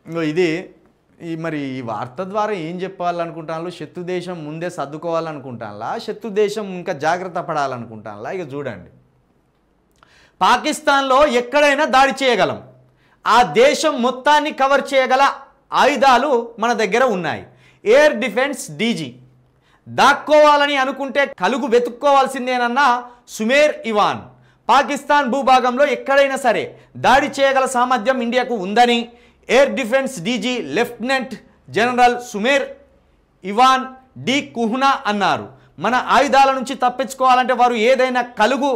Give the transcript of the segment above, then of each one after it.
ఇంకో ఇది మరి ఈ వార్త ద్వారా ఏం చెప్పాలనుకుంటాను, శత్రు దేశం ముందే సర్దుకోవాలనుకుంటానులా, శత్రు దేశం ఇంకా జాగ్రత్త పడాలనుకుంటానులా. ఇక చూడండి, పాకిస్తాన్లో ఎక్కడైనా దాడి చేయగలం, ఆ దేశం మొత్తాన్ని కవర్ చేయగల ఆయుధాలు మన దగ్గర ఉన్నాయి. ఎయిర్ డిఫెన్స్ డీజీ దాక్కోవాలని అనుకుంటే కలుగు వెతుక్కోవాల్సిందేనన్న సుమేర్ ఇవాన్. పాకిస్తాన్ భూభాగంలో ఎక్కడైనా సరే దాడి చేయగల సామర్థ్యం ఇండియాకు ఉందని air defence DG lieutenant general Sumer Ivan D'Cunha అన్నారు. మన ఆయుధాల నుంచి తప్పించుకోవాలంటే వారు ఏదైనా కలుగు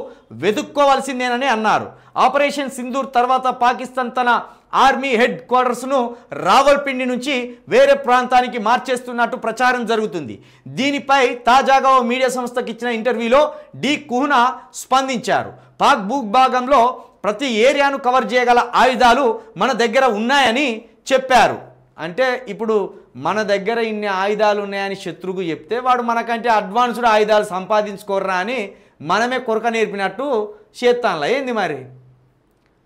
వెతుక్కోవాల్సిందేనని అన్నారు. ఆపరేషన్ సింధూర్ తర్వాత పాకిస్తాన్ తన ఆర్మీ హెడ్ క్వార్టర్స్ను రావల్పిండి నుంచి వేరే ప్రాంతానికి మార్చేస్తున్నట్టు ప్రచారం జరుగుతుంది. దీనిపై తాజాగా ఓ మీడియా సంస్థకి ఇచ్చిన ఇంటర్వ్యూలో డి కుహ్నా స్పందించారు. పాక్ భూభాగంలో ప్రతి ఏరియాను కవర్ చేయగల ఆయుధాలు మన దగ్గర ఉన్నాయని చెప్పారు. అంటే ఇప్పుడు మన దగ్గర ఇన్ని ఆయుధాలు ఉన్నాయని శత్రువుకు చెప్తే వాడు మనకంటే అడ్వాన్స్డ్ ఆయుధాలు సంపాదించుకోర్రా అని మనమే కొరక నేర్పినట్టు చేస్తానులా. ఏంది మరి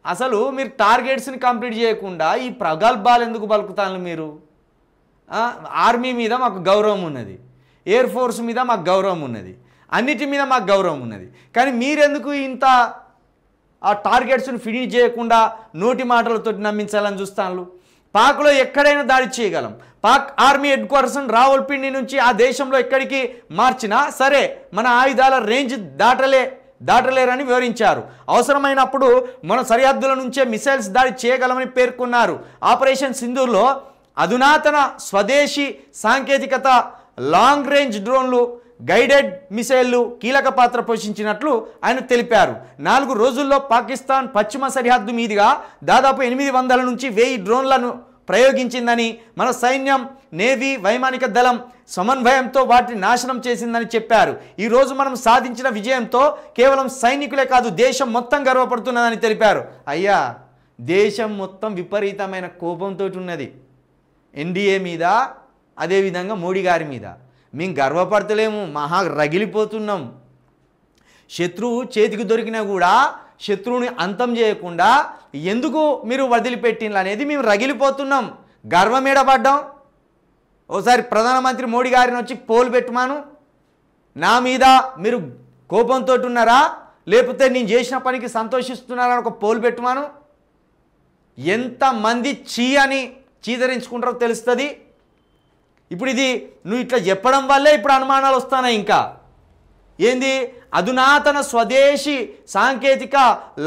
అసలు మీరు టార్గెట్స్ని కంప్లీట్ చేయకుండా ఈ ప్రగల్భాలు ఎందుకు పలుకుతాను మీరు? ఆర్మీ మీద మాకు గౌరవం ఉన్నది, ఎయిర్ ఫోర్స్ మీద మాకు గౌరవం ఉన్నది, అన్నిటి మీద మాకు గౌరవం ఉన్నది. కానీ మీరెందుకు ఇంత ఆ టార్గెట్స్ని ఫినిష్ చేయకుండా నోటి మాటలతో నమ్మించాలని చూస్తాను? పాక్లో ఎక్కడైనా దాడి చేయగలం. Pak army head quarters Rawalpindi నుంచి ఆ దేశంలో ఎక్కడికి మార్చినా సరే మన ఆయుధాల రేంజ్ దాటలేరని వివరించారు. అవసరమైనప్పుడు మన సరిహద్దుల నుంచే మిసైల్స్ దాడి చేయగలమని పేర్కొన్నారు. ఆపరేషన్ సింధూర్లో అధునాతన స్వదేశీ సాంకేతికత, లాంగ్ రేంజ్ డ్రోన్లు, గైడెడ్ మిసైళ్లు కీలక పాత్ర పోషించినట్లు ఆయన తెలిపారు. 4 రోజుల్లో పాకిస్తాన్ పశ్చిమ సరిహద్దు మీదుగా దాదాపు 800 నుంచి 1000 డ్రోన్లను ప్రయోగించిందని, మన సైన్యం, నేవీ, వైమానిక దళం సమన్వయంతో వాటిని నాశనం చేసిందని చెప్పారు. ఈరోజు మనం సాధించిన విజయంతో కేవలం సైనికులే కాదు దేశం మొత్తం గర్వపడుతున్నదని తెలిపారు. అయ్యా, దేశం మొత్తం విపరీతమైన కోపంతో ఉన్నది ఎన్డీఏ మీద, అదేవిధంగా మోడీ గారి మీద. మేము గర్వపడతలేము, మహా రగిలిపోతున్నాం. శత్రువు చేతికి దొరికినా కూడా శత్రువుని అంతం చేయకుండా ఎందుకు మీరు వదిలిపెట్టిన అనేది మేము రగిలిపోతున్నాం, గర్వమేడపడ్డాం. ఓసారి ప్రధానమంత్రి మోడీ గారిని వచ్చి పోలు పెట్టమాను, నా మీద మీరు కోపంతో ఉన్నారా లేకపోతే నేను చేసిన పనికి సంతోషిస్తున్నారా అని ఒక పోలు పెట్టమాను. ఎంతమంది అని చీదరించుకుంటారో తెలుస్తుంది. ఇప్పుడు ఇది నువ్వు ఇట్లా చెప్పడం వల్లే ఇప్పుడు అనుమానాలు వస్తున్నాయి. ఇంకా ఏంది, అధునాతన స్వదేశీ సాంకేతిక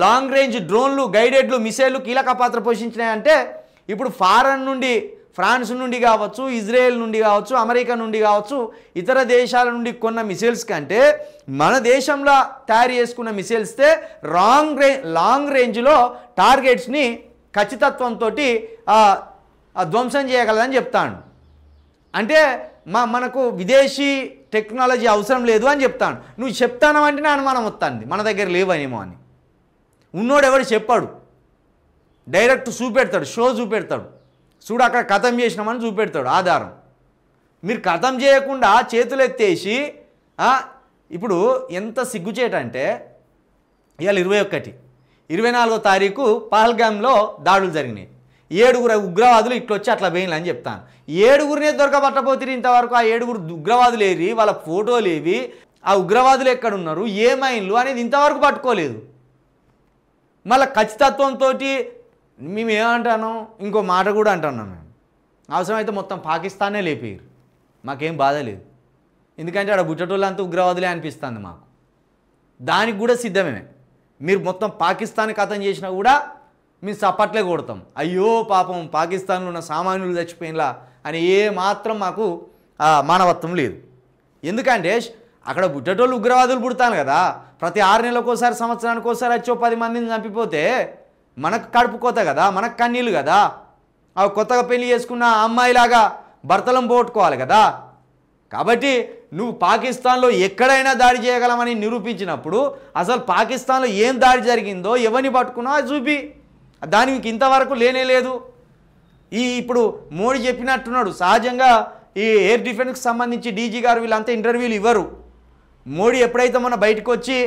లాంగ్ రేంజ్ డ్రోన్లు, గైడెడ్లు, మిసైళ్లు కీలక పాత్ర పోషించినాయంటే ఇప్పుడు ఫారెన్ నుండి, ఫ్రాన్స్ నుండి కావచ్చు, ఇజ్రాయెల్ నుండి కావచ్చు, అమెరికా నుండి కావచ్చు, ఇతర దేశాల నుండి కొన్న మిసైల్స్ కంటే మన దేశంలో తయారు చేసుకున్న మిసైల్స్తే లాంగ్ రేంజ్లో టార్గెట్స్ని ఖచ్చితత్వంతో ధ్వంసం చేయగలదని చెప్తాను. అంటే మనకు విదేశీ టెక్నాలజీ అవసరం లేదు అని చెప్తాను. నువ్వు చెప్తానంటేనే అనుమానం వస్తుంది మన దగ్గర లేవనేమో అని. ఉన్నోడు ఎవడు చెప్పాడు, డైరెక్ట్ చూపెడతాడు, షో చూపెడతాడు, చూడు అక్కడ ఖతం చేసినామని చూపెడతాడు ఆధారం. మీరు ఖతం చేయకుండా చేతులు ఎత్తేసి ఇప్పుడు ఎంత సిగ్గుచేటంటే ఇవాళ 24వ తారీఖు పహల్గామ్లో దాడులు జరిగినాయి. 7 ఉగ్రవాదులు ఇట్లొచ్చి అట్లా పోయిన అని చెప్తాను. 7 దొరకబట్టబోతున్నారు ఇంతవరకు. ఆ 7 ఉగ్రవాదులు ఏరి, వాళ్ళ ఫోటోలు ఏవి, ఆ ఉగ్రవాదులు ఎక్కడున్నారు, ఏ మైన్లు అనేది ఇంతవరకు పట్టుకోలేదు. మళ్ళీ ఖచ్చితత్వంతో మేము ఏమంటాను, ఇంకో మాట కూడా అంటున్నాం, మేము అవసరమైతే మొత్తం పాకిస్తానే లేపేరు, మాకేం బాధ లేదు. ఎందుకంటే ఆడ బుట్టటోళ్ళంతా ఉగ్రవాదులే అనిపిస్తుంది మాకు. దానికి కూడా సిద్ధమే. మీరు మొత్తం పాకిస్తాన్ కథం చేసినా కూడా మేము చప్పట్లే కొడతాం. అయ్యో పాపం పాకిస్తాన్లో ఉన్న సామాన్యులు చచ్చిపోయినలా అని ఏ మాత్రం మాకు మానవత్వం లేదు. ఎందుకంటే అక్కడ బుట్టటోళ్ళు ఉగ్రవాదులు పుడతాను కదా, ప్రతి 6 నెలలకోసారి, సంవత్సరానికి ఒకసారి వచ్చి 10 మందిని చంపిపోతే మనకు కడుపు కోత కదా, మనకు కన్నీళ్ళు కదా. అవి కొత్తగా పెళ్లి చేసుకున్న అమ్మాయిలాగా భర్తలం పోగొట్టుకోవాలి కదా. కాబట్టి నువ్వు పాకిస్తాన్లో ఎక్కడైనా దాడి చేయగలమని నిరూపించినప్పుడు అసలు పాకిస్తాన్లో ఏం దాడి జరిగిందో ఎవరిని పట్టుకున్నా అది చూపి. దానికి ఇంతవరకు లేనే లేదు. ఇప్పుడు మోడీ చెప్పినట్టున్నాడు, సహజంగా ఈ ఎయిర్ డిఫెన్స్కి సంబంధించి డీజీ గారు వీళ్ళంతా ఇంటర్వ్యూలు ఇవ్వరు. మోడీ ఎప్పుడైతే మొన్న బయటకు వచ్చి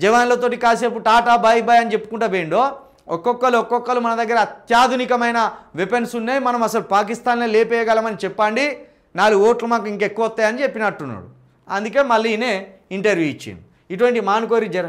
జవాన్లతోటి కాసేపు టాటా బాయ్ బాయ్ అని చెప్పుకుంటా పోయిండో ఒక్కొక్కరు మన దగ్గర అత్యాధునికమైన వెపన్స్ ఉన్నాయి, మనం అసలు పాకిస్తాన్లో లేపేయగలమని చెప్పండి, 4 ఓట్లు మాకు ఇంకెక్కువ వస్తాయని చెప్పినట్టున్నాడు. అందుకే మళ్ళీ ఈయనే ఇంటర్వ్యూ ఇచ్చిండు. ఇటువంటి మానుకోరి జర